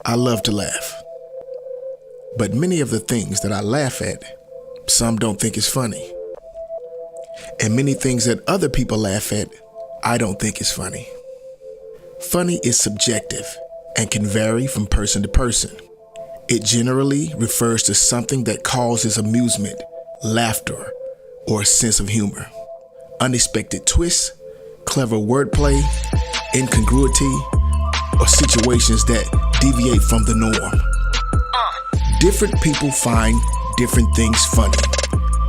I love to laugh. But many of the things that I laugh at, some don't think is funny. And many things that other people laugh at, I don't think is funny. Funny is subjective and can vary from person to person. It generally refers to something that causes amusement, laughter, or a sense of humor. Unexpected twists, clever wordplay, incongruity, or situations that deviate from the norm. Different people find different things funny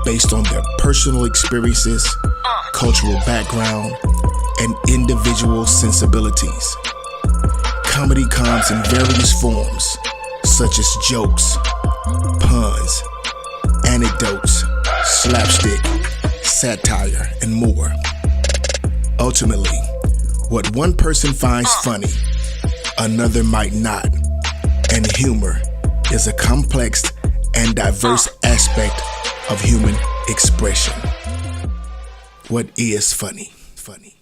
based on their personal experiences, cultural background, and individual sensibilities. Comedy comes in various forms, such as jokes, puns, anecdotes, slapstick, satire, and more. Ultimately, what one person finds funny, another might not, and humor is a complex and diverse aspect of human expression. What is funny? Funny.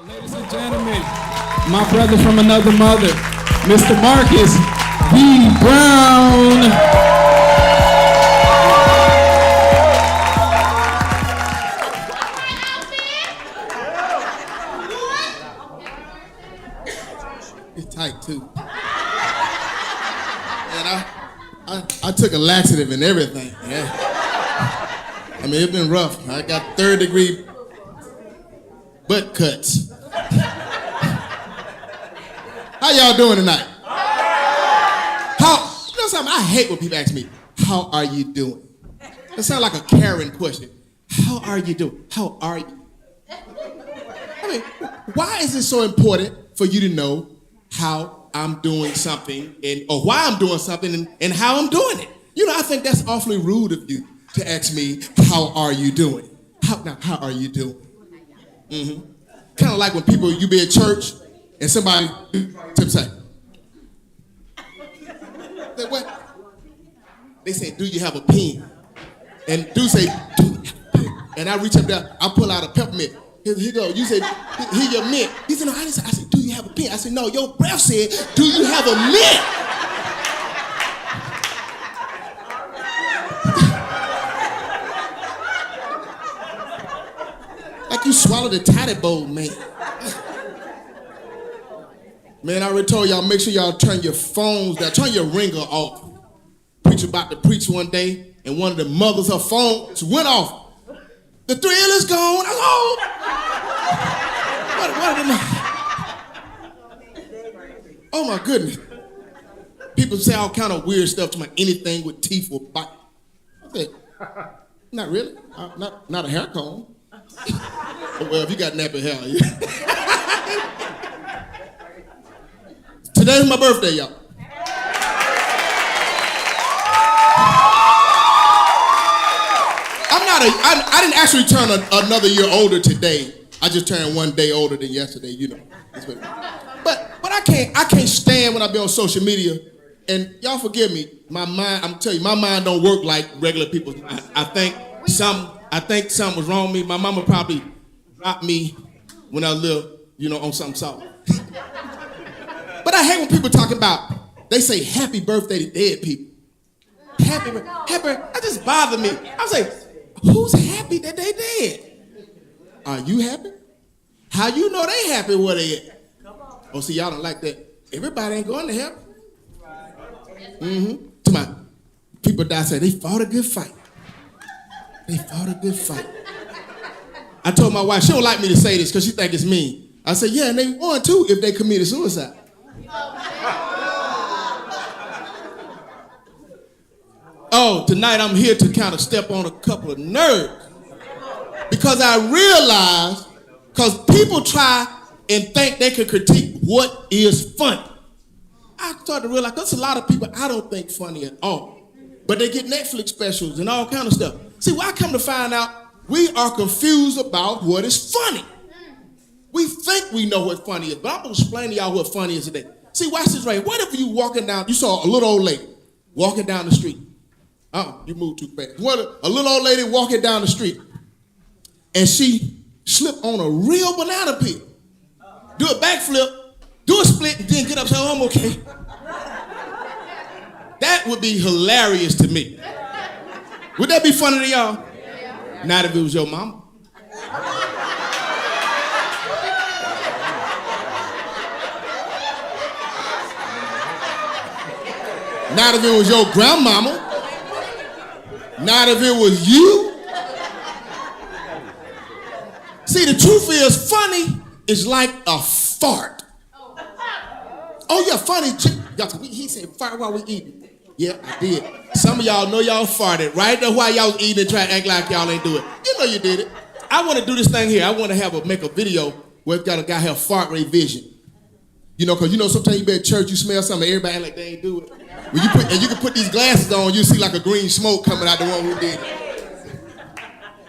Ladies and gentlemen, my brother from another mother, Mr. Marcus B. Brown. It's tight too. And I took a laxative and everything. Yeah. I mean, it's been rough. I got third-degree butt cuts. How y'all doing tonight? You know something? I hate when people ask me, how are you doing? It sounds like a Karen question. How are you doing? How are you? I mean, why is it so important for you to know how I'm doing something or why I'm doing something and how I'm doing it? You know, I think that's awfully rude of you to ask me, how are you doing? How are you doing? Mm-hmm. Kind of like when you be at church and somebody say, what? They say, do you have a pen? And do say, do you have a pen? And I reach up there, I pull out a peppermint. Here you go. You say, here your mint. He said, no, I didn't say. I said, do you have a pen? I said, no, your breath said, do you have a mint? Like you swallowed a toddy bowl, man. Man, I already told y'all, make sure y'all turn your phones down, turn your ringer off. Preacher about to preach one day, and one of the mothers, her phone went off. The thrill is gone. Oh, oh my goodness. People say all kind of weird stuff to me, anything with teeth or bite. I said, not really. Not a hair comb. Well, if you got nappy hair, yeah. Today's my birthday, y'all. I didn't actually turn another year older today. I just turned one day older than yesterday, you know. But I can't stand when I be on social media, and y'all forgive me, my mind, I'm telling you, my mind don't work like regular people's. I think something was wrong with me. My mama probably dropped me when I lived, you know, on something soft. But I hate when people talk about, they say happy birthday to dead people. Happy, that just bothered me. I was like, who's happy that they dead? Are you happy? How you know they happy where they at? Oh, see, y'all don't like that. Everybody ain't going to heaven. To my people die say they fought a good fight. They fought a good fight. I told my wife, she don't like me to say this because she think it's mean. I said, yeah, and they won too if they committed suicide. Oh, tonight I'm here to kind of step on a couple of nerves. Because I realized, because people try and think they can critique what is funny. I started to realize there's a lot of people I don't think funny at all. But they get Netflix specials and all kind of stuff. See, well, I come to find out we are confused about what is funny. We think we know what funny is, but I'm going to explain to y'all what funny is today. See, watch this right here. What if you walking down, you saw a little old lady walking down the street. You moved too fast. What a little old lady walking down the street, and she slipped on a real banana peel. Do a backflip, do a split, and then get up and say, oh, I'm okay. That would be hilarious to me. Would that be funny to y'all? Yeah. Not if it was your mama. Not if it was your grandmama. Not if it was you. See, the truth is, funny is like a fart. Oh, yeah, funny. He said, fart while we eating. Yeah, I did. Some of y'all know y'all farted right there while y'all was eating and trying to act like y'all ain't do it. You know you did it. I want to do this thing here. I want to make a video where it's got a guy have fart rate vision. You know, because you know sometimes you be at church, you smell something, everybody act like they ain't do it. When you can put these glasses on, you see like a green smoke coming out the one who did it.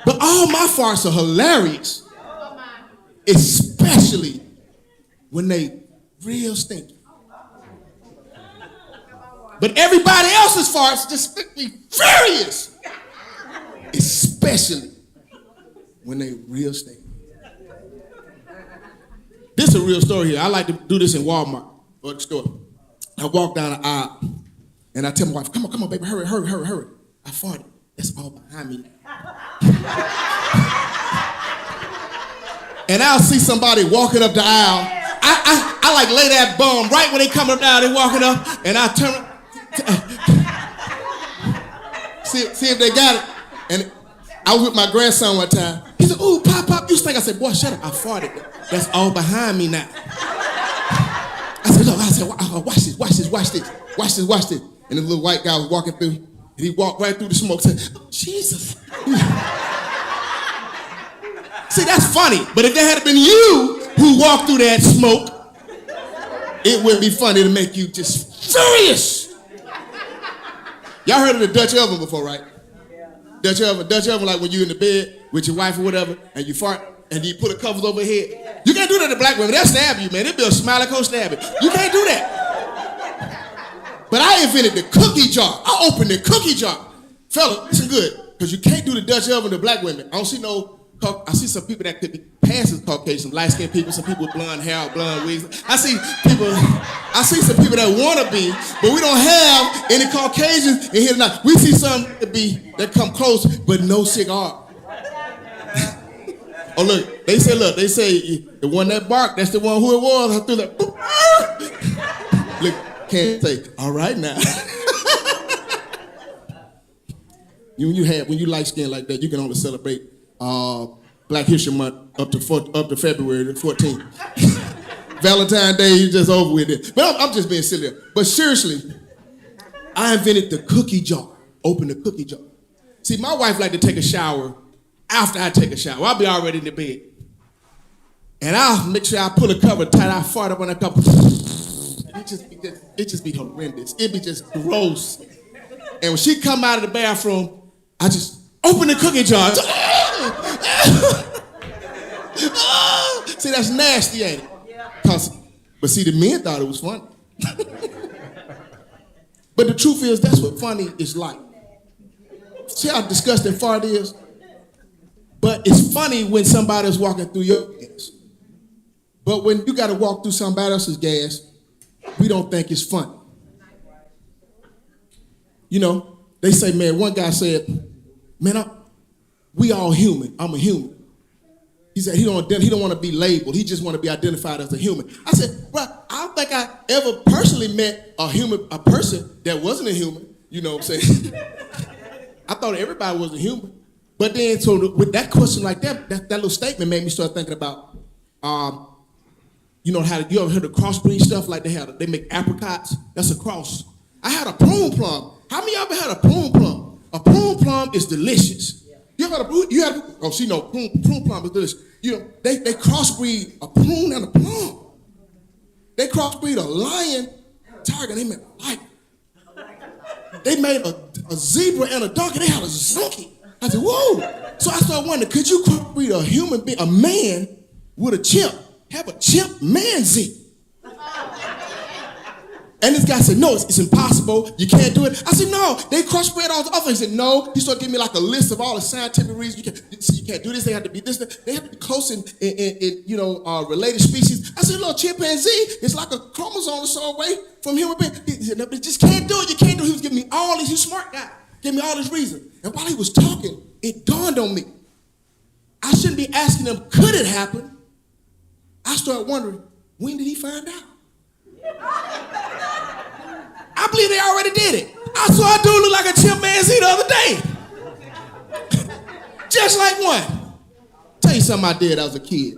But all my farts are hilarious. Especially when they real stinky. But everybody else's farts just be furious. Especially when they real stinky. This is a real story here. I like to do this in Walmart or the store. I walk down the aisle and I tell my wife, come on, baby, hurry. I farted. That's all behind me. And I'll see somebody walking up the aisle. I like lay that bum right when they come up down, they walking up, and I turn, see if they got it. And I was with my grandson one time. He said, ooh, Pop, you stink. I said, boy, shut up, I farted. That's all behind me now. I said, look, watch this. And the little white guy was walking through, and he walked right through the smoke and said, oh, Jesus. See, that's funny. But if that had been you who walked through that smoke, it would be funny to make you just furious. Y'all heard of the Dutch oven before, right? Dutch oven, like when you're in the bed with your wife or whatever, and you fart, and you put the covers over your head. You can't do that to black women. They'll stab you, man. They'll be a smiley coat stabbing. You can't do that. But I invented the cookie jar. I opened the cookie jar. Fella, listen good, because you can't do the Dutch oven to black women. I see some people that could be past as Caucasian, some light-skinned people, some people with blonde hair, blonde wigs. I see some people that want to be, but we don't have any Caucasians in here tonight. We see some that come close, but no cigar. Oh, look, they say the one that barked, that's the one who it was. I threw that. Look, can't say, all right now. When you light skin like that, you can only celebrate Black History Month up to February the 14th. Valentine's Day, you just over with it. But I'm just being silly. But seriously, I invented the cookie jar. Open the cookie jar. See, my wife like to take a shower after I take a shower. I'll be already in the bed. And I'll make sure I pull a cover tight. I fart up on that cover. It just be horrendous. It be just gross. And when she come out of the bathroom, I just open the cookie jar. See, that's nasty, ain't it? But see, the men thought it was funny. But the truth is, that's what funny is like. See how disgusting fart is? But it's funny when somebody's walking through your gas. But when you got to walk through somebody else's gas, we don't think it's funny. You know, they say, man, one guy said, man, we all human. I'm a human. He said he don't want to be labeled. He just want to be identified as a human. I said, bro, I don't think I ever personally met a person that wasn't a human. You know what I'm saying? I thought everybody was a human. But then, so with that question like that little statement made me start thinking about, you ever heard of crossbreed stuff? Like they make apricots. That's a cross. I had a prune plum. How many of y'all ever had a prune plum? A prune plum is delicious. You ever had prune plum is delicious. They crossbreed a prune and a plum. They crossbreed a lion, tiger, they made a lion. They made a zebra and a donkey, they had a zonkey. I said, whoa. So I started wondering, could you crossbreed a human being, a man with a chimp? Have a chimp manzy. And this guy said, no, it's impossible. You can't do it. I said, no, they crossbred all the other things. He said, no. He started giving me like a list of all the scientific reasons. You can't do this. They have to be this. They have to be close in related species. I said, look, chimpanzee is like a chromosome or so away from human being. He said, no, but you just can't do it. You can't do it. He was giving me all these, he's a smart guy. Gave me all these reasons. And while he was talking, it dawned on me. I shouldn't be asking him, could it happen? I started wondering, when did he find out? I believe they already did it. I saw a dude look like a chimpanzee the other day. Just like one. Tell you something I did when I was a kid.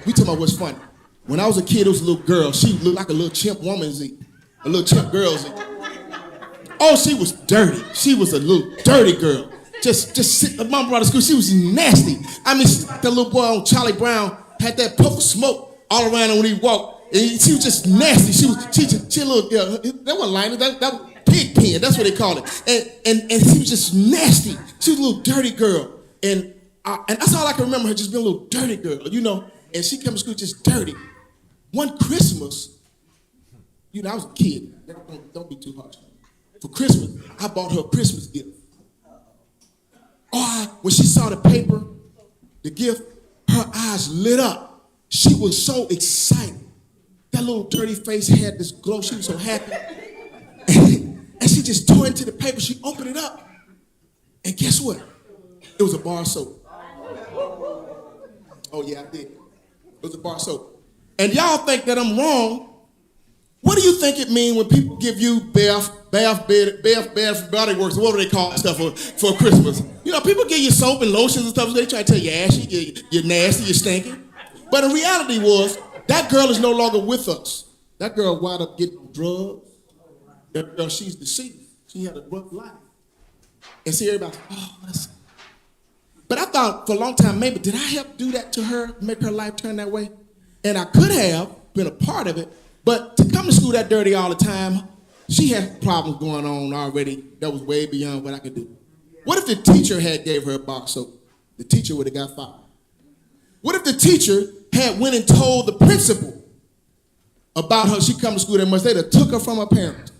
We talking about what's funny. When I was a kid, there was a little girl. She looked like a little chimp woman Z. A little chimp girl Z. Oh, she was dirty. She was a little dirty girl. Just sit. Mom brought her to school. She was nasty. I mean, that little boy on Charlie Brown had that puff of smoke all around him when he walked. And she was just nasty. She a little girl. That wasn't lining. That was pig pen. That's what they call it. And she was just nasty. She was a little dirty girl. And that's all I can remember, her just being a little dirty girl, And she came to school just dirty. One Christmas, I was a kid. Don't be too harsh. For Christmas, I bought her a Christmas gift. When she saw the paper, the gift, her eyes lit up. She was so excited. That little dirty face had this glow. She was so happy. And she just tore into the paper. She opened it up. And guess what? It was a bar of soap. Oh, yeah, I did. It was a bar of soap. And y'all think that I'm wrong. What do you think it means when people give you bath body works? What do they call stuff for Christmas? People give you soap and lotions and stuff. So they try to tell you you're ashy, you're nasty, you're stinky. But the reality was, that girl is no longer with us. That girl wound up getting drugs. That girl, she's deceased. She had a rough life. And see everybody, that's... But I thought for a long time, maybe, did I help do that to her, make her life turn that way? And I could have been a part of it, but to come to school that dirty all the time, she had problems going on already that was way beyond what I could do. What if the teacher had gave her a box soap? The teacher would have got fired. What if the teacher had went and told the principal about her, she come to school that much, they'd have took her from her parents.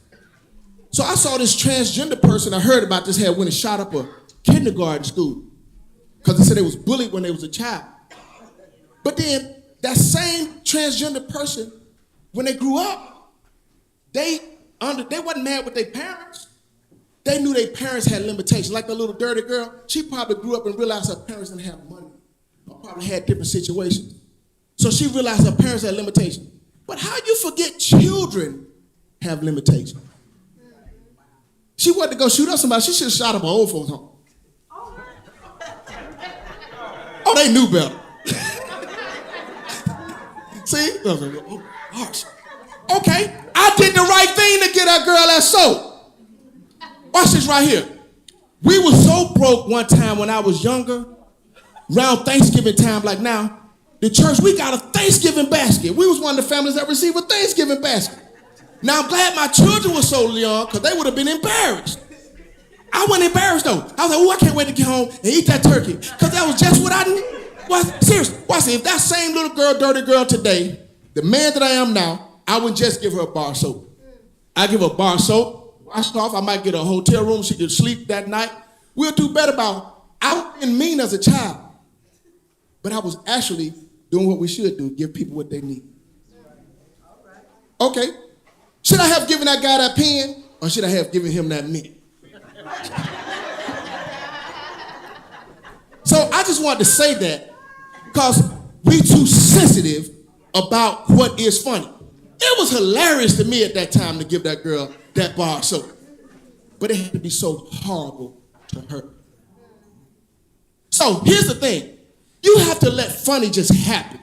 So I saw this transgender person, I heard about this, had went and shot up a kindergarten school because they said they was bullied when they was a child. But then that same transgender person, when they grew up, they wasn't mad with their parents. They knew their parents had limitations. Like the little dirty girl, she probably grew up and realized her parents didn't have money or probably had different situations. So she realized her parents had limitations. But how you forget children have limitations? She wanted to go shoot up somebody. She should have shot up an old folks' home. Oh, they knew better. See? Harsh. Okay, I did the right thing to get that girl that soap. Watch this right here. We were so broke one time when I was younger, around Thanksgiving time like now, the church, we got a Thanksgiving basket. We was one of the families that received a Thanksgiving basket. Now, I'm glad my children were so young because they would have been embarrassed. I wasn't embarrassed, though. I was like, oh, I can't wait to get home and eat that turkey because that was just what I knew. Seriously, watch it. If that same little girl, dirty girl today, the man that I am now, I wouldn't just give her a bar of soap. I give her a bar of soap, wash it off. I might get her a hotel room. She could sleep that night. We'll do better about, I wasn't mean as a child, but I was actually doing what we should do, give people what they need. Okay. Should I have given that guy that pen or should I have given him that mint? So I just wanted to say that Because we too sensitive about what is funny. It was hilarious to me at that time to give that girl that bar of soap. But it had to be so horrible to her. So here's the thing. You have to let funny just happen.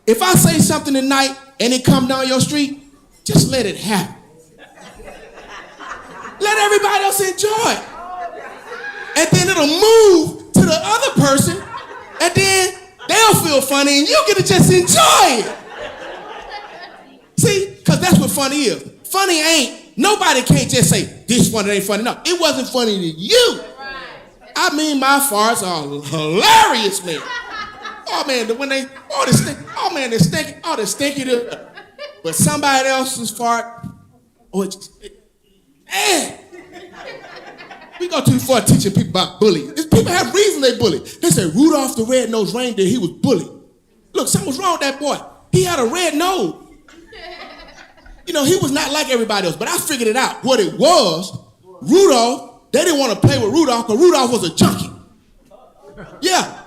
If I say something tonight and it come down your street, just let it happen. Let everybody else enjoy it. And then it'll move to the other person, and then they'll feel funny and you get to just enjoy it. See, because that's what funny is. Funny ain't, nobody can't just say, this one ain't funny. No, it wasn't funny to you. I mean, my farts are hilarious, man. Oh, man, when they, oh, they're stinky. But somebody else's fart, oh, it just, man. We go too far teaching people about bullying. People have reason they bully. They say, Rudolph the red-nosed reindeer, he was bullied. Look, something was wrong with that boy. He had a red nose. You know, he was not like everybody else, but I figured it out. What it was, Rudolph, they didn't want to play with Rudolph because Rudolph was a junkie. Yeah.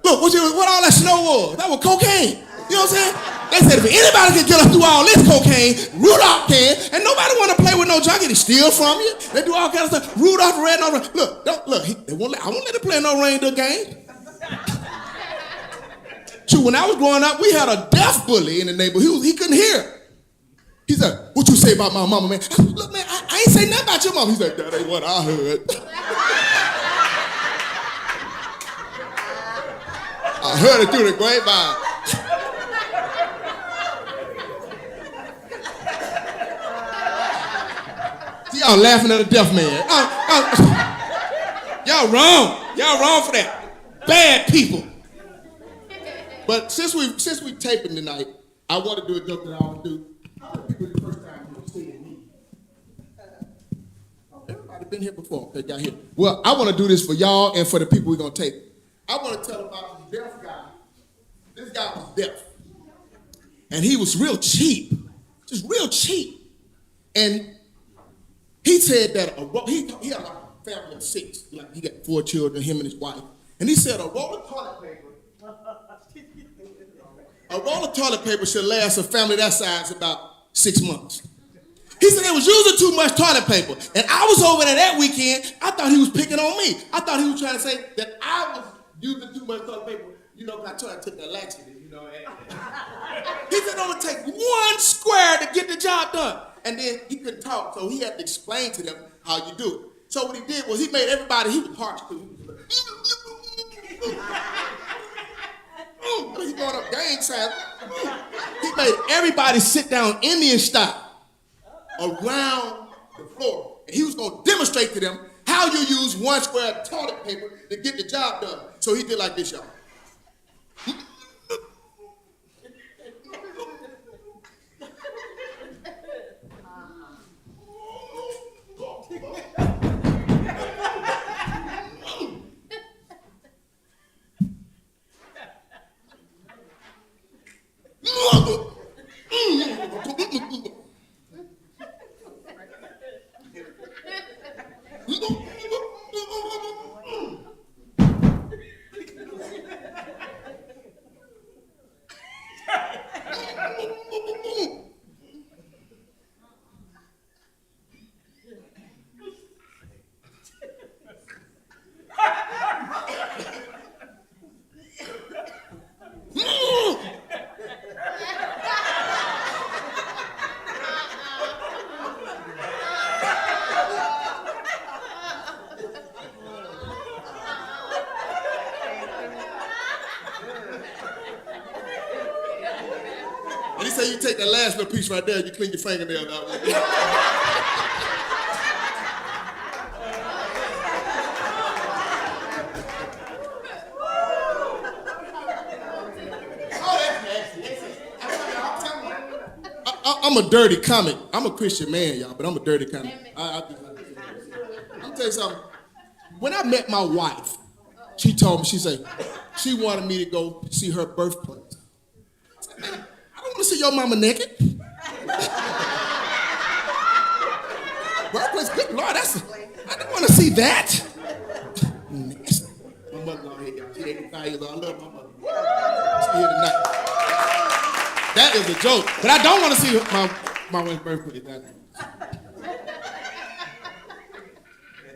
Look, what all that snow was? That was cocaine. You know what I'm saying? They said if anybody can get us through all this cocaine, Rudolph can, and nobody want to play with no junkie. They steal from you. They do all kinds of stuff. Rudolph the red-nosed reindeer. Look, I won't let them play no reindeer game. True, when I was growing up, we had a deaf bully in the neighborhood. He couldn't hear. He said, what you say about my mama, man? I said, look, man, I ain't say nothing about your mama. He said, that ain't what I heard. I heard it through the grapevine. See, y'all laughing at a deaf man. Y'all wrong. Y'all wrong for that. Bad people. But since we taping tonight, I want to do a joke that I always do. People the first time you see me. Everybody been here before. Okay, got here. Well, I want to do this for y'all and for the people we're gonna tape. I want to tell about this deaf guy. This guy was deaf, and he was real cheap, just real cheap. And he said that he had a family of 6. Like he got 4 children, him and his wife. And he said a roll of toilet paper should last a family that size about 6 months. He said they was using too much toilet paper. And I was over there that weekend. I thought he was picking on me. I thought he was trying to say that I was using too much toilet paper. You know, I told I took that laxative, you know. He said it only take 1 square to get the job done. And then he couldn't talk, so he had to explain to them how you do it. So what he did was he made everybody, he was harsh too. He's going up gang sign. He made everybody sit down Indian style around the floor. And he was going to demonstrate to them how you use 1 square toilet paper to get the job done. So he did like this, y'all. And he said you take that last little piece right there and you clean your fingernails out with it. I'm a dirty comic. I'm a Christian man, y'all, but I'm a dirty comic. I'm gonna tell you something. When I met my wife, she told me, she said, she wanted me to go see her birthplace. I said, man, I don't want to see your mama naked. Birthplace, good Lord, I don't want to see that. Nasty. My mother-in-law here, y'all. She's 85 years old. I love my mother. She's here tonight. That is a joke. But I don't want to see my wife's birthday.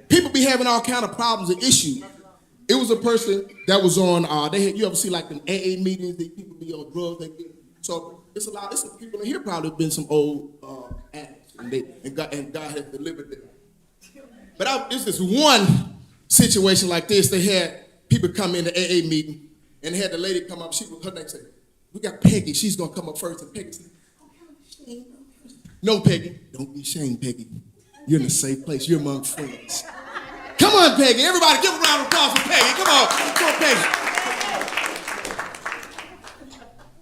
People be having all kind of problems and issues. It was a person that was on, you ever see like them AA meetings, that people be on drugs, so it's a lot, there's some people in here probably been some old addicts, and God has delivered them. But there's this one situation like this, they had people come in the AA meeting, and they had the lady come up, her name said, we got Peggy, she's gonna come up first, and Peggy said, no, Peggy, don't be ashamed, Peggy. You're in a safe place, you're among friends. Come on, Peggy. Everybody give a round of applause for Peggy. Come on, Peggy.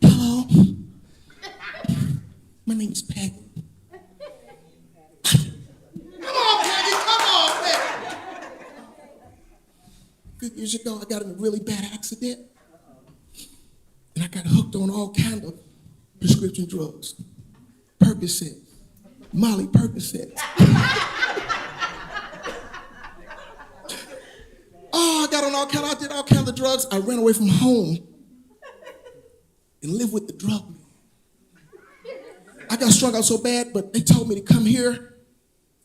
Hello. My name is Peggy. Come on, Peggy. Come on, Peggy. A few years ago, I got in a really bad accident. And I got hooked on all kind of prescription drugs. Percocet, Molly Percocet. Oh, I did all kinds of drugs. I ran away from home and lived with the drug man. I got strung out so bad, but they told me to come here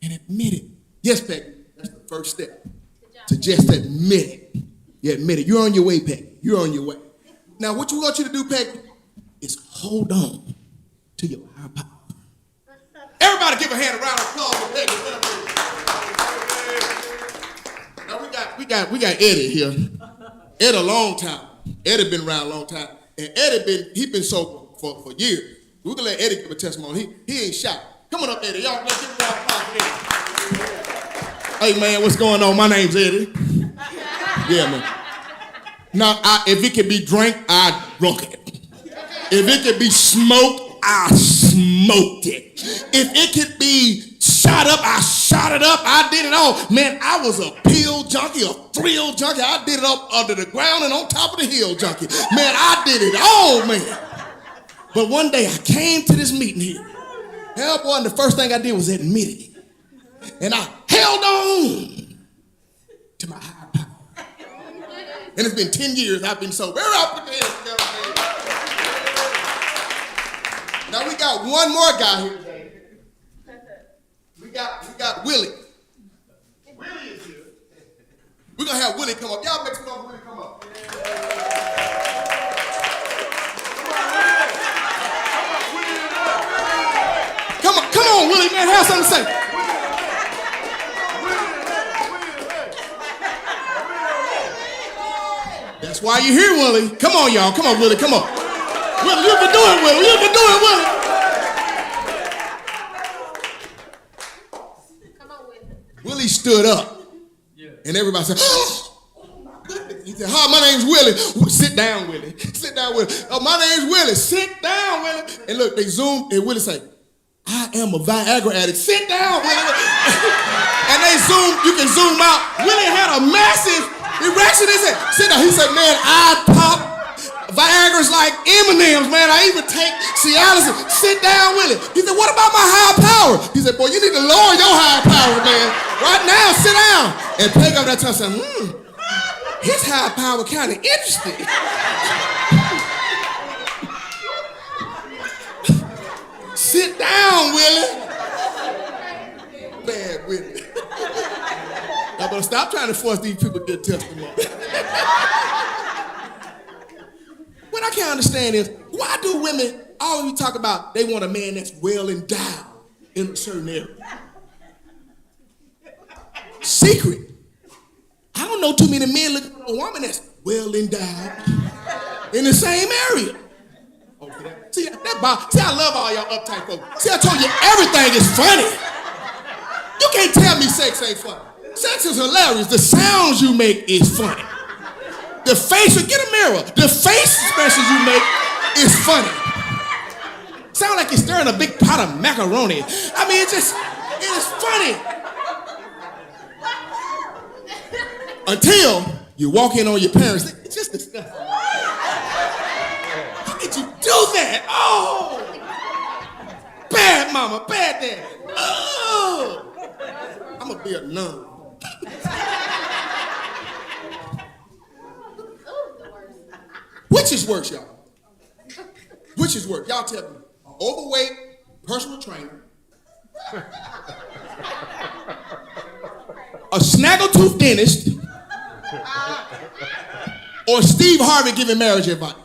and admit it. Yes, Peggy, that's the first step. To just admit it. You admit it. You're on your way, Peggy. You're on your way. Now, what we want you to do, Peggy, is hold on to your higher power. Everybody give a hand, a round of applause for Peggy. Now we got Eddie here. Eddie a long time. Eddie been around a long time. And he been sober for years. We're gonna let Eddie give a testimony. He ain't shot. Come on up, Eddie. Y'all let's give a round of applause for Eddie. Hey man, what's going on? My name's Eddie. Yeah, man. Now if it could be drank, I drunk it. If it could be smoked, I smoked it. If it could be shot up, I shot it up. I did it all. Man, I was a pill junkie, a thrill junkie. I did it up under the ground and on top of the hill junkie. Man, I did it all, man. But one day I came to this meeting here. Hell, boy, and the first thing I did was admit it. And I held on to my higher power. And it's been 10 years I've been sober. Everybody put their hands together. Now we got one more guy here today. We got Willie. Willie is here. We're gonna have Willie come up. Y'all make some noise for Willie come up. Come on, Willie, man, have something to say. That's why you're here, Willie. Come on, y'all. Come on, Willie. Come on. Willie, you can do it, Willie. You can do it, Willie. Come on, Willie. Willie stood up. And everybody said, he said, hi, my name's Willie. Sit down, Willie. Sit down, Willie. Oh, my name's Willie. Sit down, Willie. And look, they zoomed, and Willie said, I am a Viagra addict. Sit down, Willie. And they zoomed, you can zoom out. Willie had a massive erection. He said, sit down. He said, man, I pop Viagra's like M&M's, man. I even take Cialis. Sit down, Willie. He said, what about my higher power? He said, boy, you need to lower your higher power, man. Right now, sit down. And Peg up that time and said, his higher power kind of interesting. Sit down, Willie. Bad Willie. Y'all better stop trying to force these people to get testimony. What I can't understand is, why do women always talk about they want a man that's well endowed in a certain area? Secret. I don't know too many men looking for a woman that's well endowed in the same area. See, I love all y'all uptight folks. See, I told you everything is funny. You can't tell me sex ain't funny. Sex is hilarious. The sounds you make is funny. The facial, get a mirror. The face expressions you make is funny. Sound like you're stirring a big pot of macaroni. I mean, it is funny. Until you walk in on your parents. It's just disgusting. How did you do that? Oh! Bad mama, bad dad. Oh! I'm gonna be a nun. Which is worse, y'all? Which is worse? Y'all tell me. An overweight personal trainer, a snaggletooth dentist, or Steve Harvey giving marriage advice?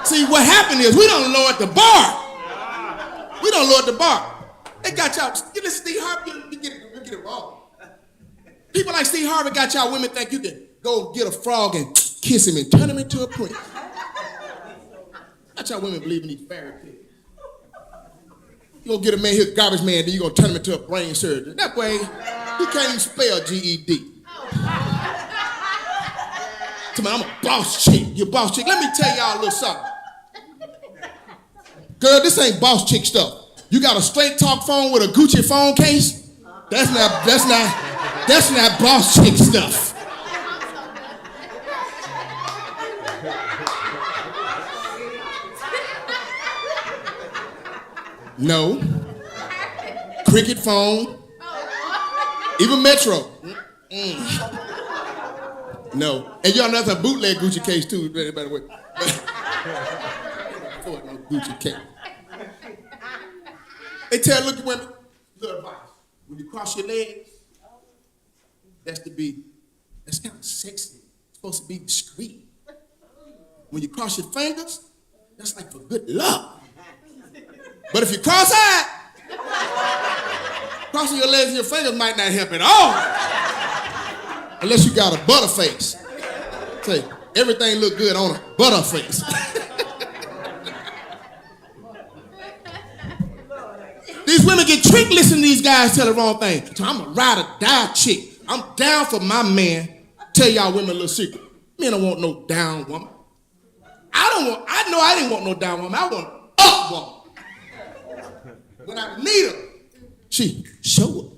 See, what happened is we don't lower the bar. We don't lower the bar. They got y'all, you listen to Steve Harvey, you get it wrong. People like Steve Harvey got y'all women think you can go get a frog and kiss him and turn him into a prince. Got y'all women believe in these fairy tales. You gonna get a man here, garbage man, then you gonna turn him into a brain surgeon. That way, he can't even spell GED. Tell me, I'm a boss chick. You a boss chick. Let me tell y'all a little something. Girl, this ain't boss chick stuff. You got a straight talk phone with a Gucci phone case? That's not boss chick stuff. No. Cricket phone. Even Metro. No. And y'all know that's a bootleg Gucci case too, by the way. No Gucci case. They tell looking women, little advice. When you cross your legs, that's kind of sexy. It's supposed to be discreet. When you cross your fingers, that's like for good luck. But if you cross-eyed, crossing your legs and your fingers might not help at all. Unless you got a butter face. Say, everything look good on a butter face. These women get tricked listening to these guys tell the wrong thing. So I'm a ride or die chick. I'm down for my man. Tell y'all women a little secret. Men don't want no down woman. I know I didn't want no down woman. I want an up woman. When I need her, she show up.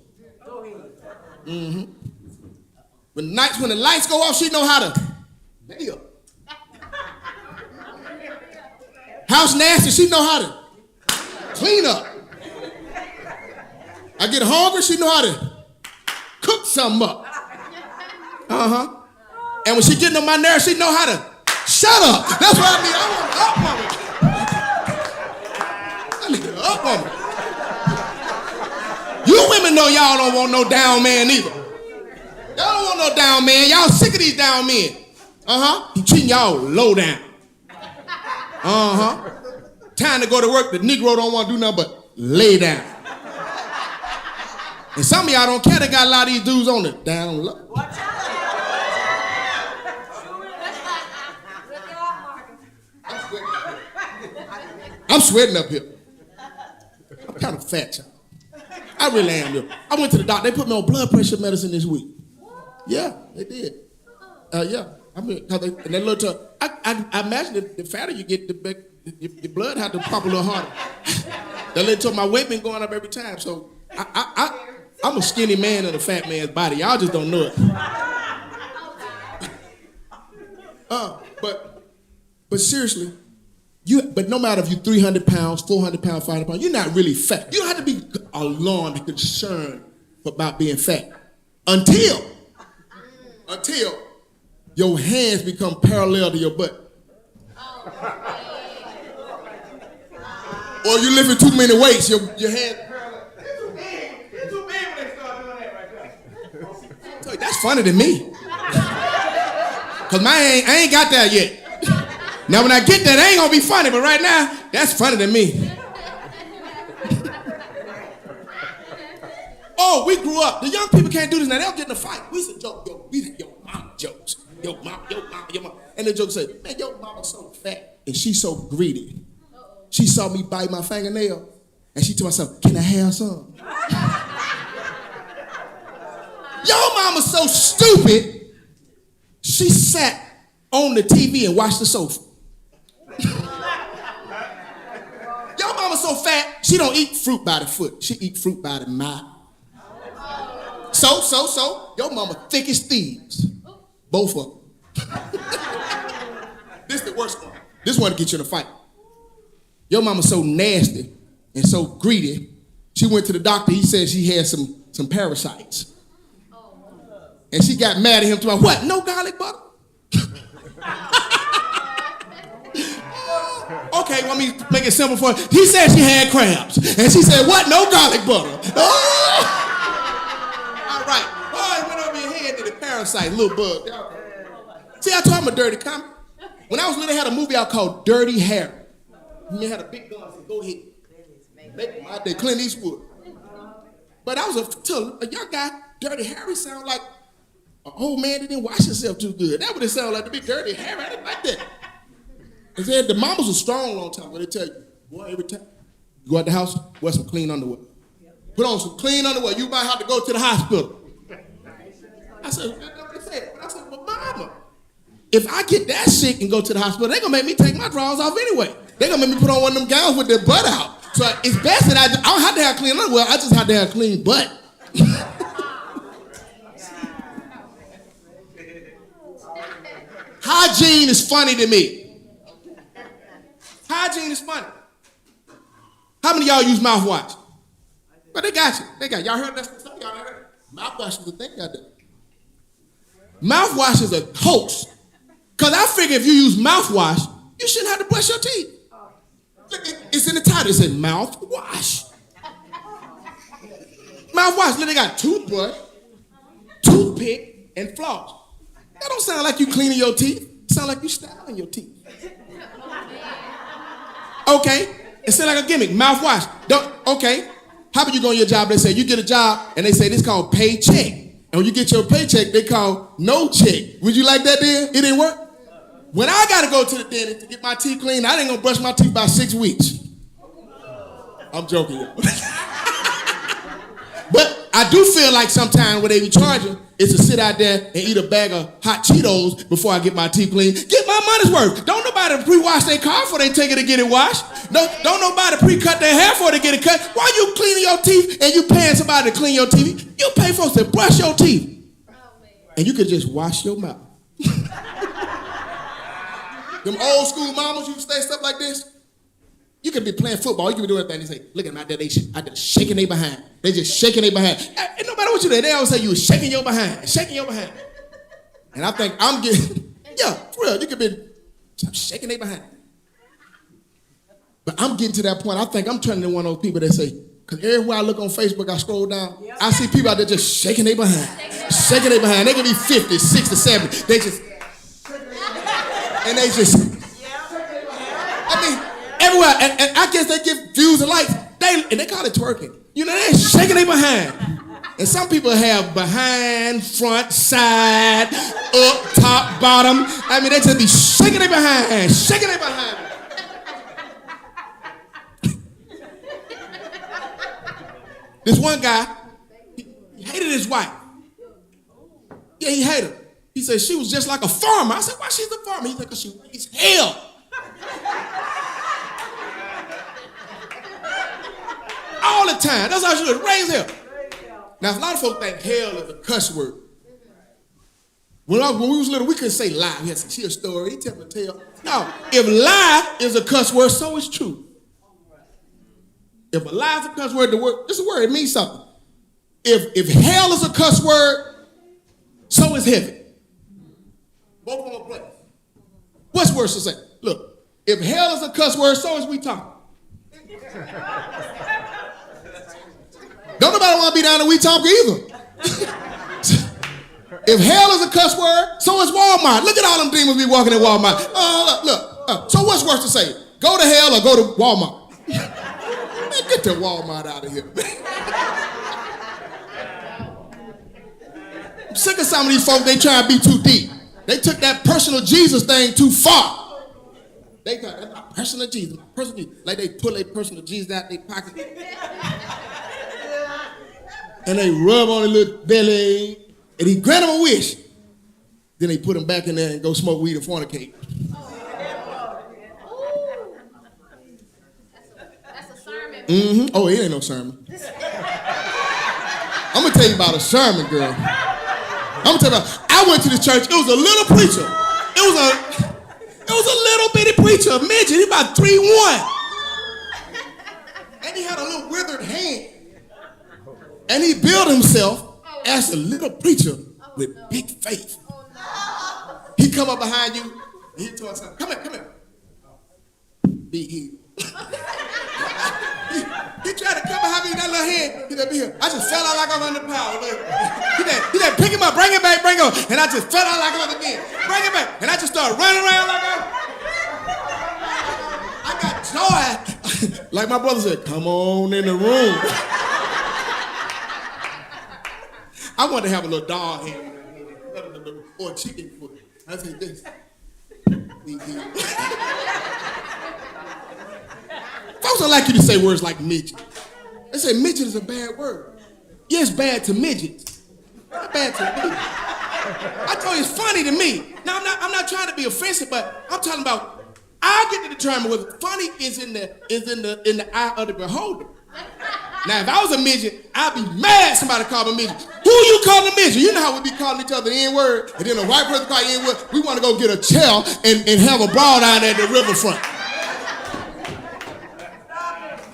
Mm-hmm. When the lights go off, she know how to lay up. House nasty, she know how to clean up. I get hungry, she know how to cook something up. Uh-huh. And when she getting on my nerves, she know how to shut up. That's what I mean. I want an up woman. I need an up woman. You women know y'all don't want no down man either. Y'all don't want no down man. Y'all sick of these down men. Uh-huh. He treating y'all low down. Uh-huh. Time to go to work, the Negro don't want to do nothing but lay down. And some of y'all don't care. They got a lot of these dudes on the down low. I'm sweating up here. I'm kind of fat, y'all. I really am. Yo. I went to the doctor. They put me on blood pressure medicine this week. Yeah, they did. Yeah. I mean, and that little I imagine the fatter you get, your blood had to pump a little harder. That little told my weight been going up every time. So I'm a skinny man in a fat man's body. Y'all just don't know it. But seriously, but no matter if you're 300 pounds, 400 pounds, 500 pounds, you're not really fat. You don't have to be alarmed and concerned about being fat until your hands become parallel to your butt. Or you lifting too many weights, your hands parallel. It's too big when they start doing that right there. That's funny to me. Cause I ain't got that yet. Now when I get that, it ain't gonna be funny, but right now, that's funny to me. Oh, we grew up. The young people can't do this now. They'll get in a fight. We used to joke, yo, mama jokes. Yo, mama. And the joke said, man, your mama's so fat and she's so greedy. She saw me bite my fingernail and she told myself, can I have some? Your mama's so stupid, she sat on the TV and watched the sofa. Your mama's so fat, she don't eat fruit by the foot. She eat fruit by the mouth. So, your mama thick as thieves. Both of them. This is the worst one. This one to get you in a fight. Your mama's so nasty and so greedy, she went to the doctor, he said she had some parasites. And she got mad at him to what? No garlic butter? Okay, want me to make it simple for her? He said she had crabs. And she said, what? No garlic butter. Oh! All right. Oh, it went over your head to the parasite, little bug. See, I told him a dirty comic. When I was little, they had a movie out called Dirty Harry. He had a big gun, said, go ahead. They Clint Eastwood. But I was a young guy. Dirty Harry sounded like an old man that didn't wash himself too good. That would have sounded like to be Dirty Harry. I didn't like that. They said the mamas were strong a long time. But they tell you, boy, every time you go out the house, wear some clean underwear. Put on some clean underwear. You might have to go to the hospital. I said, well, mama, if I get that sick and go to the hospital, they're going to make me take my drawers off anyway. They're going to make me put on one of them gowns with their butt out. So it's best that I don't have to have clean underwear. I just have to have clean butt. Hygiene is funny to me. Hygiene is funny. How many of y'all use mouthwash? But they got you. They got y'all heard that stuff? Y'all heard it? Mouthwash is the thing out there. Mouthwash is a hoax. Because I figure if you use mouthwash, you shouldn't have to brush your teeth. Look, it's in the title. It said mouthwash. Mouthwash. Look, they got toothbrush, toothpick, and floss. That don't sound like you cleaning your teeth. It sound like you styling your teeth. Okay, it sounds like a gimmick. Mouthwash. Okay, how about you go on your job? They say you get a job, and they say this called paycheck. And when you get your paycheck, they call no check. Would you like that then? It didn't work? When I got to go to the dentist to get my teeth cleaned, I ain't going to brush my teeth about 6 weeks. I'm joking, y'all. But I do feel like sometimes what they be charging is to sit out there and eat a bag of hot Cheetos before I get my teeth cleaned. Get my money's worth. Don't nobody pre-wash their car before they take it to get it washed. Don't nobody pre-cut their hair before they get it cut. While you cleaning your teeth and you paying somebody to clean your teeth, you pay folks to brush your teeth. And you can just wash your mouth. Them old school mamas used to say stuff like this. You could be playing football, you could be doing everything. They say, look at them out there, they shaking their behind. They just shaking their behind. And no matter what you do, they always say you were shaking your behind, shaking your behind. And I think I'm getting, yeah, for real, you could be shaking their behind. But I'm getting to that point, I think I'm turning into one of those people that say, because everywhere I look on Facebook, I scroll down, I see people out there just shaking their behind. Shaking their behind. They can be 50, 60, 70. They just, and they just, I mean, everywhere, and I guess they get views and likes, and they call it twerking. You know, they're shaking their behind. And some people have behind, front, side, up, top, bottom. I mean, they just be shaking their behind, shaking their behind. This one guy, he hated his wife. Yeah, he hated her. He said she was just like a farmer. I said, why she's a farmer? He said, because she raised hell. All the time. That's how she was, raise hell. Now, a lot of folks think hell is a cuss word. When we was little, we couldn't say lie. We had to see a story. He tell me a tale. No, if lie is a cuss word, so is truth. If a lie is a cuss word, it's a word, it means something. If hell is a cuss word, so is heaven. Both of them are place. What's worse to say? Look, if hell is a cuss word, so is we talking. Don't nobody want to be down in We Talk either. If hell is a cuss word, so is Walmart. Look at all them demons be walking in Walmart. Look. So what's worse to say? Go to hell or go to Walmart? Man, get the Walmart out of here. I'm sick of some of these folks, they try to be too deep. They took that personal Jesus thing too far. They thought, that's my personal Jesus, my personal Jesus. Like they pull their personal Jesus out their pocket. And they rub on their little belly. And he grant them a wish. Then they put him back in there and go smoke weed and fornicate. That's a sermon. Mm-hmm. Oh, it ain't no sermon. I'm gonna tell you about a sermon, girl. I'm gonna tell you about, I went to the church, it was a little preacher. It was a little bitty preacher, a midget, he about 3'1". And he had a little withered hand. And he billed himself as a little preacher with big faith. He come up behind you, and he told us, come here. Be healed. He tried to come behind me with that little hand. He said, be here. I just fell out like I was under power. He said, pick him up, bring him back, bring him. And I just fell out like I was again. Bring him back. And I just started running around like I got joy. Like my brother said, come on in the room. I wanted to have a little dog hand or a chicken foot. I said this. Folks don't like you to say words like midget. They say midget is a bad word. Yeah, it's bad to midgets. Not bad to me. I told you it's funny to me. Now I'm not trying to be offensive, but I'm talking about I get to determine whether funny is in the eye of the beholder. Now if I was a midget, I'd be mad somebody called me a midget. Who you calling a midget? You know how we be calling each other the N-word, and then a white person call you N-word. We want to go get a chair and have a brawl down there at the riverfront.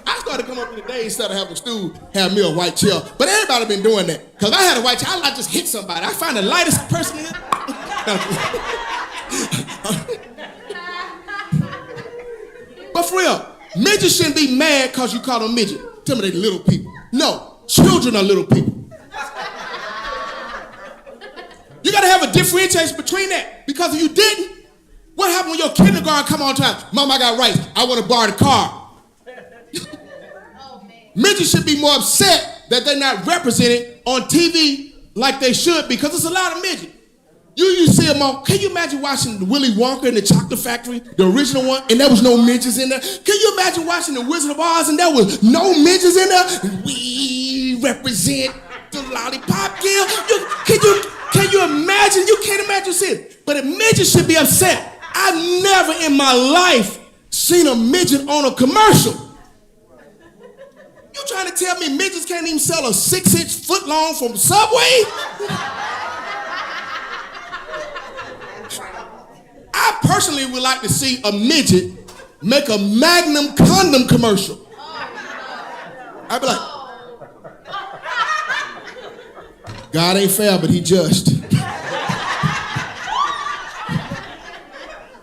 I started coming up in the day instead of having a stool, have me a white chair. But everybody been doing that. Because I had a white chair, I just hit somebody. I find the lightest person in. But for real, midgets shouldn't be mad because you call them midget. Tell me they little people. No, children are little people. You gotta have a differentiation between that. Because if you didn't, what happened when your kindergarten come on time? Mom, I got rights. I want to borrow the car. Midgets should be more upset that they're not represented on TV like they should because it's a lot of midgets. You see them on, can you imagine watching Willy Wonka in the Chocolate Factory, the original one, and there was no midgets in there? Can you imagine watching The Wizard of Oz and there was no midgets in there? We represent the lollipop girl. Can you imagine? You can't imagine seeing it. But a midget should be upset. I've never in my life seen a midget on a commercial. You trying to tell me midgets can't even sell a 6-inch footlong from Subway? I personally would like to see a midget make a Magnum condom commercial. I'd be like, God ain't fair, but he just.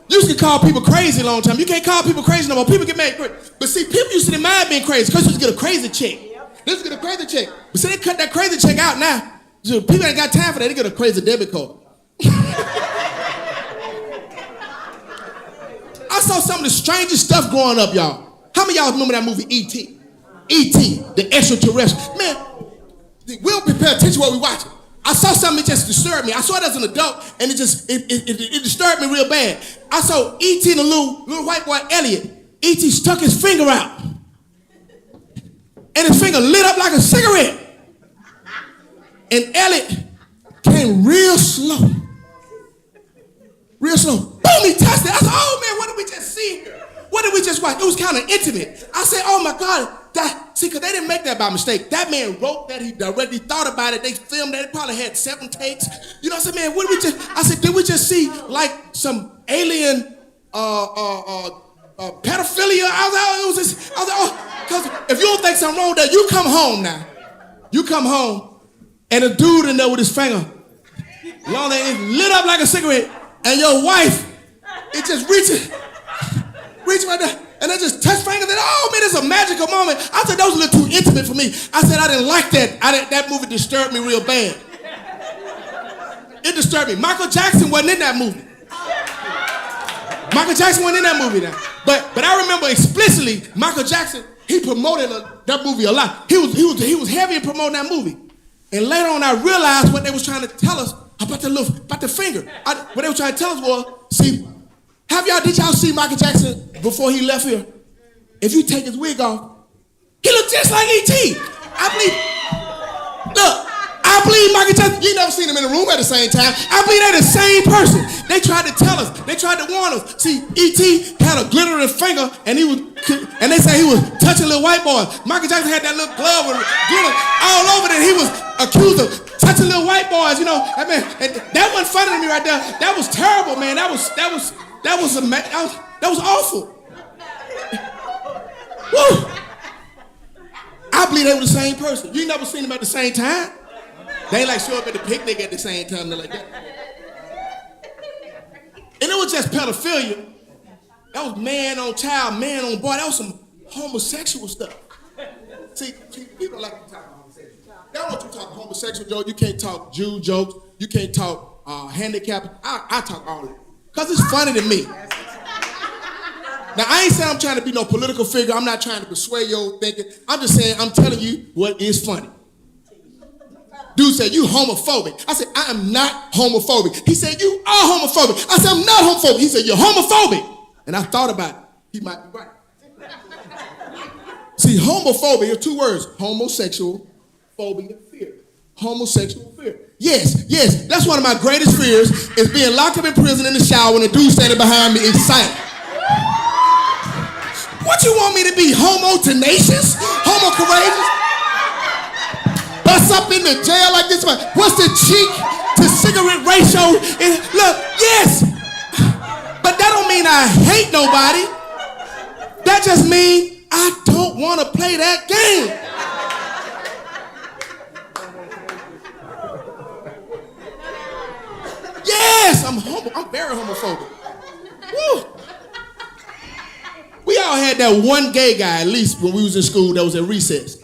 You used to call people crazy a long time. You can't call people crazy no more. People get mad crazy. But see, people used to didn't mind being crazy because you used to get a crazy check. They used to get a crazy check. But see, they cut that crazy check out now. So people ain't got time for that. They get a crazy debit card. I saw some of the strangest stuff growing up, y'all. How many of y'all remember that movie E.T.? E.T., the extraterrestrial. Man, we'll pay attention to what we watching. I saw something that just disturbed me. I saw it as an adult, and it disturbed me real bad. I saw E.T. and the little white boy, Elliot. E.T. stuck his finger out, and his finger lit up like a cigarette. And Elliot came real slow. Real slow. Boom, he touched it. I said, oh man, what did we just see here? What did we just watch? It was kind of intimate. I said, oh my God. See, because they didn't make that by mistake. That man wrote that. He directly thought about it. They filmed that. It probably had 7 takes. You know what I said, man, what did we just, I said, did we just see like some alien pedophilia? I was like, oh, because if you don't think something wrong with that, you come home now. You come home, and a dude in there with his finger, long it lit up like a cigarette. And your wife, it just reach right there, and they just touch fingers, and oh man, it's a magical moment. I said, that was a little too intimate for me. I said, I didn't like that. That movie disturbed me real bad. It disturbed me. Michael Jackson wasn't in that movie. Michael Jackson wasn't in that movie now. But I remember explicitly, Michael Jackson, he promoted that movie a lot. He was heavy in promoting that movie. And later on, I realized what they was trying to tell us about the finger. What they were trying to tell us was, see, did y'all see Michael Jackson before he left here? If you take his wig off, he looked just like E.T. I believe Michael Jackson, you never seen him in the room at the same time. I believe they're the same person. They tried to tell us, they tried to warn us. See, E.T. had a glittering finger, and they say he was touching little white boys. Michael Jackson had that little glove with glitter all over it, and he was accused of touching little white boys, you know. And that wasn't funny to me right there. That was terrible, man. That was awful. Woo! I believe they were the same person. You never seen them at the same time. They ain't like show up at the picnic at the same time. They're like that. And it was just pedophilia. That was man on child, man on boy. That was some homosexual stuff. See, people like to talk homosexual. They don't want you to talk homosexual jokes. You can't talk Jew jokes. You can't talk handicapped. I talk all of it. Because it's funny to me. Now, I ain't saying I'm trying to be no political figure. I'm not trying to persuade your thinking. I'm just saying I'm telling you what is funny. Dude said, you homophobic. I said, I am not homophobic. He said, you are homophobic. I said, I'm not homophobic. He said, you're homophobic. And I thought about it. He might be right. See, homophobia are two words. Homosexual phobia, fear. Homosexual fear. Yes, that's one of my greatest fears is being locked up in prison in the shower when a dude standing behind me is silent. What you want me to be? Homo tenacious? Homo courageous? Bust up in the jail like this? What's the cheek to cigarette ratio? And look, yes, but that don't mean I hate nobody. That just means I don't want to play that game. Yes, I'm very homophobic. Woo. We all had that one gay guy, at least when we was in school, that was at recess.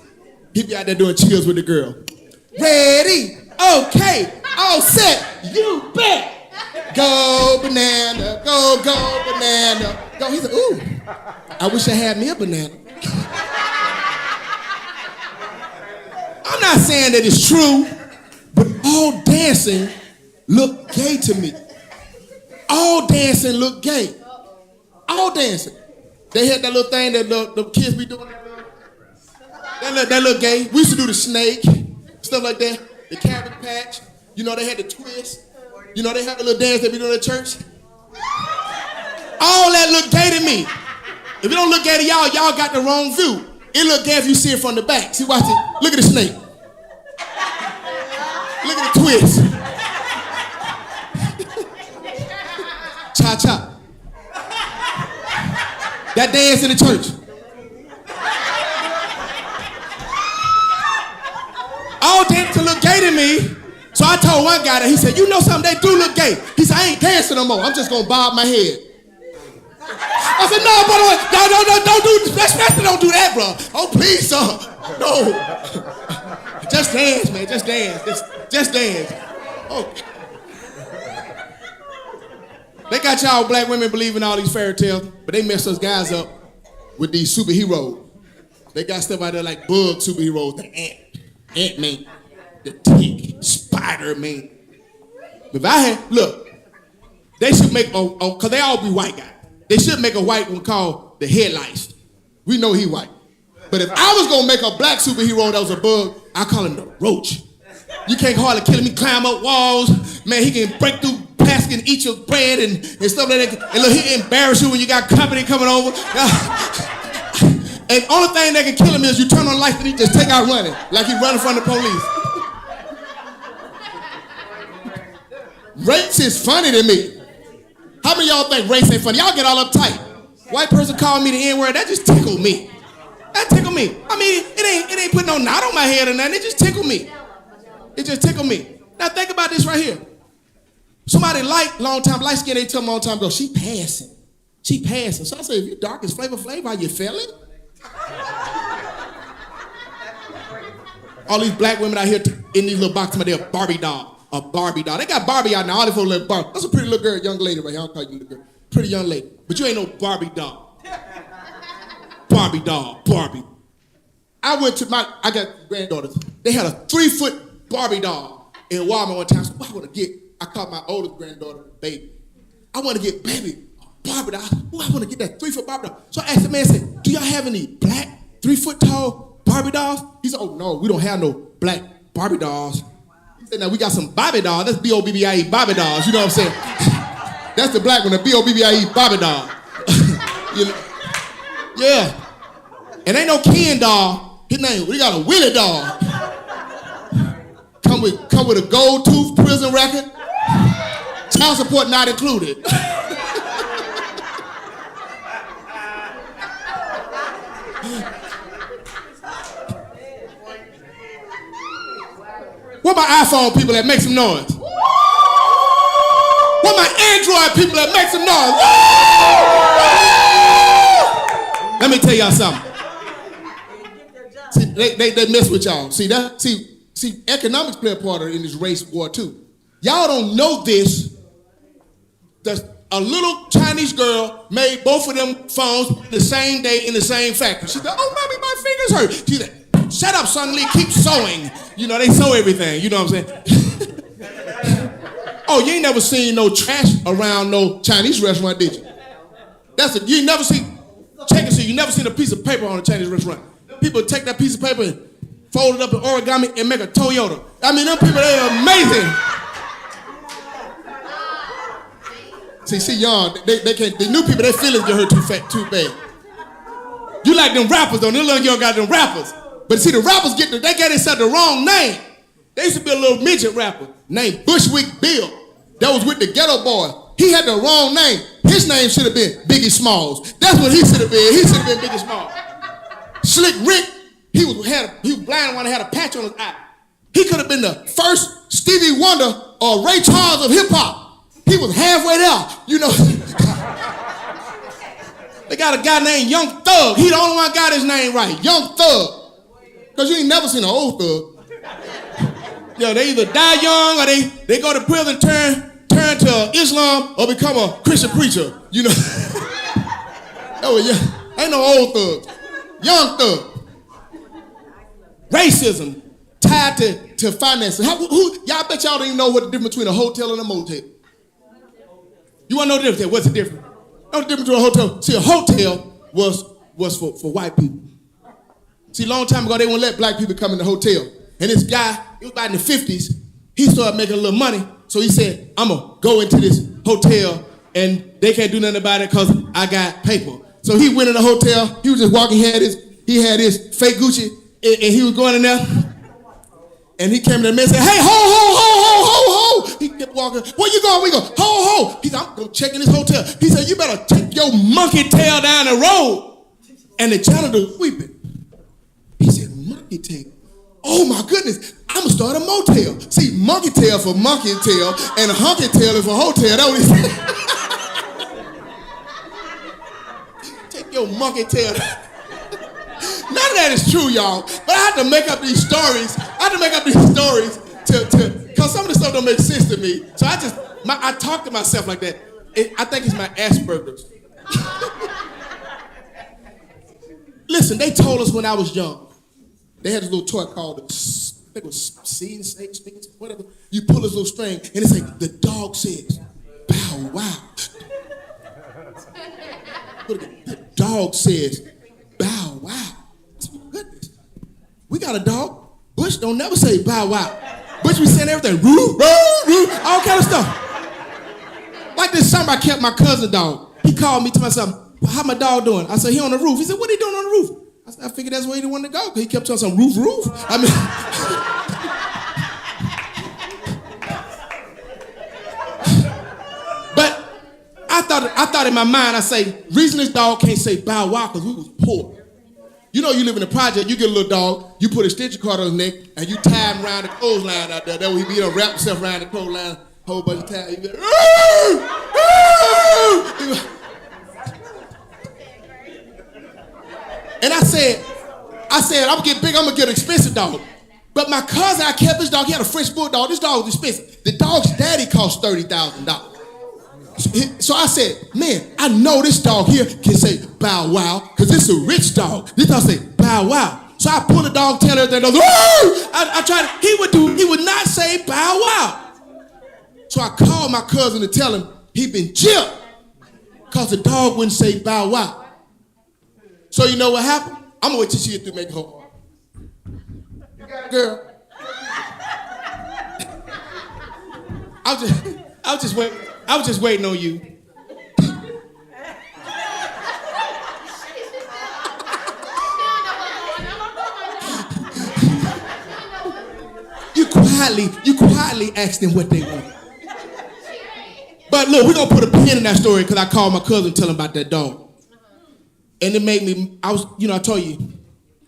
He be out there doing chills with the girl. Ready, okay, all set, you bet. Go banana, go banana, go. He said, ooh, I wish I had me a banana. I'm not saying that it's true, but all dancing look gay to me. All dancing look gay. All dancing. They had that little thing that the kids be doing. That look gay. We used to do the snake, stuff like that. The Cabbage Patch. You know, they had the twist. You know, they had the little dance they be doing at church. All that look gay to me. If it don't look gay to y'all, y'all got the wrong view. It look gay if you see it from the back. See, watch it. Look at the snake. Look at the twist. Cha-cha. That dance in the church. All dance to look gay to me. So I told one guy that, he said, you know something, they do look gay. He said, I ain't dancing no more. I'm just gonna bob my head. I said, no, brother, don't do this. Especially don't do that, bro. Oh, please, son. No. Just dance, man. Just dance. Just dance. Oh. They got y'all black women believing all these fairy tales, but they mess us guys up with these superheroes. They got stuff out there like bug superheroes, the Ant-Man, the Tick, Spider-Man. If I had, look, they should make, because they all be white guys. They should make a white one called the Headlights. We know he white. But if I was gonna make a black superhero that was a bug, I call him the Roach. You can't hardly kill him. He climb up walls. Man, he can break through plastic and eat your bread and stuff like that. And look, he embarrass you when you got company coming over. And only thing that can kill him is you turn on the lights and he just take out running, like he running from the police. Race is funny to me. How many of y'all think race ain't funny? Y'all get all uptight. White person calling me the N-word, that just tickled me. That tickled me. I mean, it ain't putting no knot on my head or nothing. It just tickled me. It just tickled me. Now think about this right here. Somebody light skin, they tell me all the time, go, she passing. She passing. So I say, if you dark as Flavor Flav, how you feeling? All these black women out here in these little boxes, they're a Barbie doll. A Barbie doll. They got Barbie out now, all for a little Barbie. That's a pretty little girl, young lady right here. I don't call you little girl. Pretty young lady. But you ain't no Barbie doll. Barbie doll, Barbie. I got granddaughters. They had a 3-foot Barbie doll in Walmart one time. So what I want to get, I called my oldest granddaughter, baby. I want to get baby Barbie doll. Oh, I want to get that 3-foot Barbie doll. So I asked the man, I said, do y'all have any black 3-foot tall Barbie dolls? He said, oh no, we don't have no black Barbie dolls. He said, now we got some Bobby dolls. That's B-O-B-B-I-E, Bobby dolls. You know what I'm saying? That's the black one, the B-O-B-B-I-E, Bobby doll. You know? Yeah. And ain't no Ken doll. His name, we got a Willie doll. Come with a gold tooth prison record. Child support not included. What my iPhone people that make some noise? What my Android people that make some noise? Let me tell y'all something. See, they mess with y'all. See, economics play a part in this race war too. Y'all don't know this. A little Chinese girl made both of them phones the same day in the same factory. She said, "Oh, mommy, my fingers hurt." She said, "Shut up, Sung Lee, keep sewing." You know, they sew everything, you know what I'm saying? Oh, you ain't never seen no trash around no Chinese restaurant, did you? You ain't never seen, check and see, you never seen a piece of paper on a Chinese restaurant. People take that piece of paper and fold it up in origami and make a Toyota. I mean, them people, they're amazing. See, y'all, they can't, the new people, their feelings get hurt too bad. You like them rappers, though. Them little young got them rappers. But see, the rappers they got themselves the wrong name. There used to be a little midget rapper named Bushwick Bill that was with the Ghetto Boys. He had the wrong name. His name should have been Biggie Smalls. That's what he should have been. He should have been Biggie Smalls. Slick Rick, he was blind and had a patch on his eye. He could have been the first Stevie Wonder or Ray Charles of hip hop. He was halfway there, you know. They got a guy named Young Thug. He the only one got his name right, Young Thug. Because you ain't never seen an old thug. Yeah, they either die young or they go to prison, turn to Islam or become a Christian preacher, you know. Oh yeah, ain't no old thugs. Young thug. Racism tied to finances. Y'all bet y'all don't even know what the difference between a hotel and a motel. You want to know the difference? What's the difference? Know the difference between a hotel? See, a hotel was for white people. See, a long time ago, they wouldn't let black people come in the hotel. And this guy, it was about in the 50s, he started making a little money. So he said, I'm going to go into this hotel and they can't do nothing about it because I got paper. So he went in the hotel. He was just walking. He had his fake Gucci and he was going in there. And he came to the man and said, "Hey, ho. He kept walking. Where you going? We go, ho. He said, "I'm going to check in this hotel." He said, "You better take your monkey tail down the road." And the janitor was weeping. He said, "Monkey tail? Oh my goodness, I'm going to start a motel." See, monkey tail for monkey tail and a hunky tail is for hotel. That's what he said. Take your monkey tail. None of that is true, y'all. But I have to make up these stories. Because some of the stuff don't make sense to me. So I talk to myself like that. I think it's my Asperger's. Listen, they told us when I was young. They had this little toy called, I think it was seed, snake, whatever. You pull this little string, and it's like, the dog says, "Bow wow." The dog says, "Bow wow." Goodness. We got a dog. Bush don't never say bow wow. Bush be saying everything, roo, all kind of stuff. Like this summer, I kept my cousin dog. He called me to myself, "How my dog doing?" I said, "He on the roof." He said, "What are he doing on the roof?" I said, "I figured that's where he wanted to go." He kept telling some roof. I mean, but I thought in my mind, I say, reason this dog can't say bow wow because we was poor. You know, you live in a project, you get a little dog, you put a stitcher cord on his neck, and you tie him around the clothesline out there. That way he be able to wrap himself around the clothesline, whole bunch of time. He be like, and I said, I'm gonna get big, I'm gonna get an expensive dog. But my cousin, I kept his dog, he had a French bulldog. This dog was expensive. The dog's daddy cost $30,000. So I said, man, I know this dog here can say bow wow, because it's a rich dog. This dog say bow wow. So I pull the dog tail, everything goes, I tried, he would not say bow wow. So I called my cousin to tell him he'd been chipped because the dog wouldn't say bow wow. So you know what happened? I'm gonna wait till she get through making her heart. You got it, girl. I was just waiting on you. You quietly asked them what they want. But look, we're gonna put a pin in that story because I called my cousin and tell him about that dog. And it made me, I told you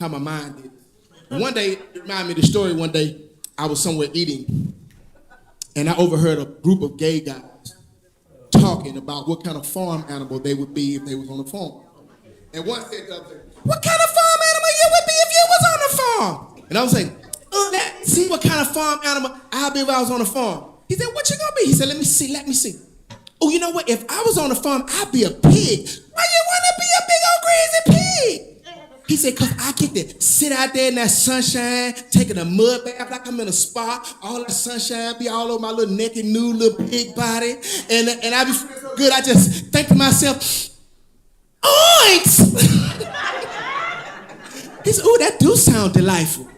how my mind did. One day, it reminded me of the story one day. I was somewhere eating, and I overheard a group of gay guys talking about what kind of farm animal they would be if they was on the farm. And one said to the other, what kind of farm animal you would be if you was on the farm? And I was like, let's see what kind of farm animal I'll be if I was on the farm. He said, what you gonna be? He said, let me see. Oh, you know what? If I was on the farm, I'd be a pig. Why you wanna be a big old crazy pig? He said, cause I get to sit out there in that sunshine, taking a mud bath like I'm in a spa, all that sunshine be all over my little naked, nude little pig body, and I be feeling so good, I just think to myself, oinks! He said, ooh, that do sound delightful.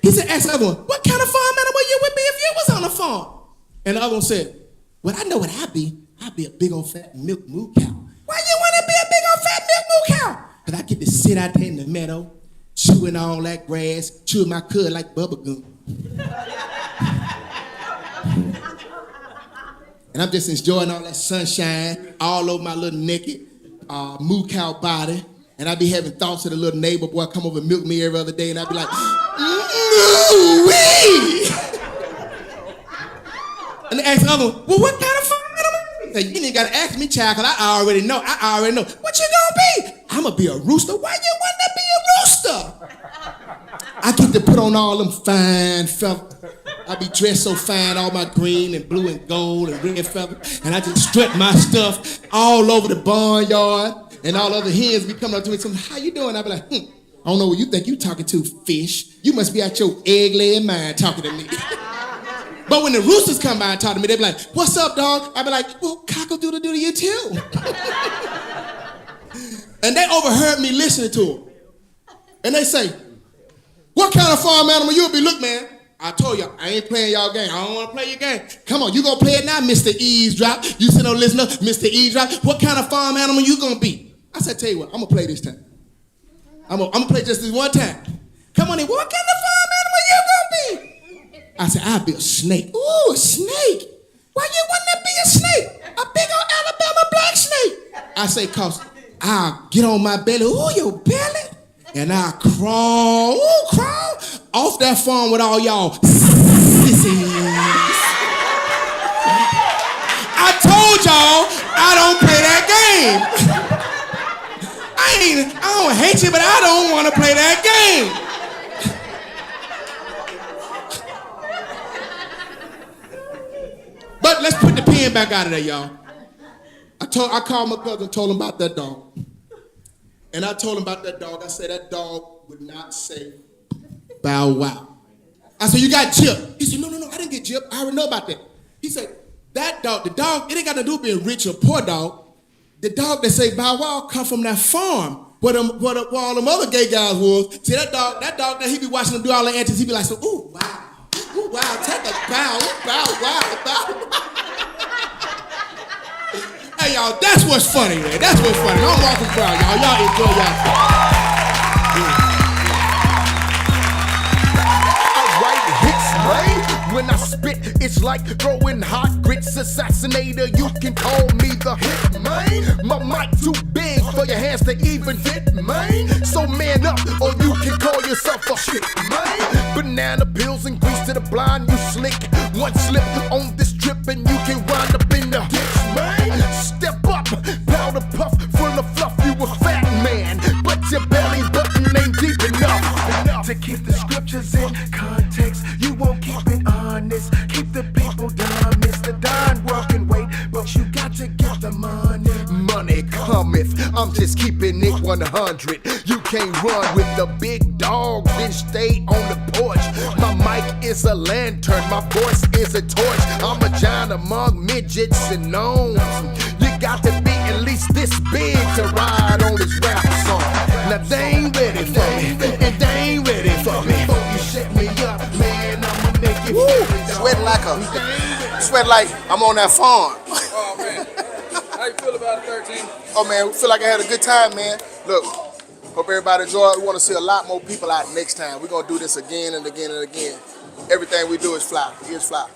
He said, ask the other one, what kind of farm animal you would be if you was on a farm? And the other one said, well, I know what I'd be. I'd be a big old fat milk moo cow. Why you want to be a big old fat milk moo cow? Because I get to sit out there in the meadow, chewing all that grass, chewing my cud like bubble gum. And I'm just enjoying all that sunshine all over my little naked moo cow body. And I be having thoughts of the little neighbor boy come over and milk me every other day, and I be like, ooh-wee! And they ask the other one, well, what kind of farm animal? He said, you ain't got to ask me, child, because I already know. What you gonna be? I'm gonna be a rooster. Why you want to be a rooster? I get to put on all them fine feathers. I be dressed so fine, all my green and blue and gold and red feathers, and I just strut my stuff all over the barnyard, and all other hens be coming up to me saying, how you doing? I be like, I don't know who you think you talking to, fish. You must be out your egg-laying mind talking to me. But when the roosters come by and talk to me, they be like, what's up, dog? I be like, well, cock-a-doodle-doo to you too. And they overheard me listening to them. And they say, what kind of farm animal you be? Look, man, I told you, I ain't playing y'all game. I don't want to play your game. Come on, you gonna play it now, Mr. Eavesdrop. You sit on listener, Mr. Eavesdrop. What kind of farm animal you gonna be? I said, tell you what, I'm gonna play this time. I'm gonna play just this one time. Come on in, what kind of farm animal you gonna be? I said, I'll be a snake. Ooh, a snake. Why you want to be a snake? A big old Alabama black snake. I say, cause I'll get on my belly. Ooh, your belly. And I'll crawl off that farm with all y'all sissies. I told y'all I don't play that game. I don't hate you, but I don't want to play that game. But let's put the pen back out of there, y'all. I called my cousin and told him about that dog. And I told him about that dog. I said, that dog would not say bow wow. I said, you got gypped. He said, no, I didn't get gypped. I already know about that. He said, that dog, the dog, it ain't got to do with being rich or poor dog. The dog that say bow wow come from that farm where all them other gay guys was. See, that dog that he be watching them do all the antics, he be like, so, ooh, wow. Ooh, wow, take a bow, wow. Hey, y'all, that's what's funny, man. That's what's funny. I'm walking proud, y'all. Y'all enjoy y'all. I write hits, man. When I spit, it's like throwing hot grits. Assassinator, you can call me the hit, man. My mic too big for your hands to even fit, man. So man up, or you can call yourself a shit, man. Banana pills and grease to the blind, you slick. One slip on this trip and you can wind up in the ditch, man. Step up, powder puff full of fluff. You a fat man, but your belly button ain't deep enough to keep the scriptures in context. You won't keep it honest. Keep the people down, Mr. Don working wait, but you got to get the money. Money cometh. I'm just keeping it 100. You can't run with the big dog, then stay on the porch. My mic is a lantern, my voice is a torch. I'm a giant among midgets and gnomes. You got to be at least this big to ride on this rap song. Now they ain't ready for me, and they ain't ready for me. You set me up, man, I'ma make it. Sweat like I'm on that farm. Oh, man. How you feel about it, 13? Oh, man, we feel like I had a good time, man. Look, hope everybody enjoyed. We want to see a lot more people out next time. We're going to do this again and again and again. Everything we do is fly. It's fly.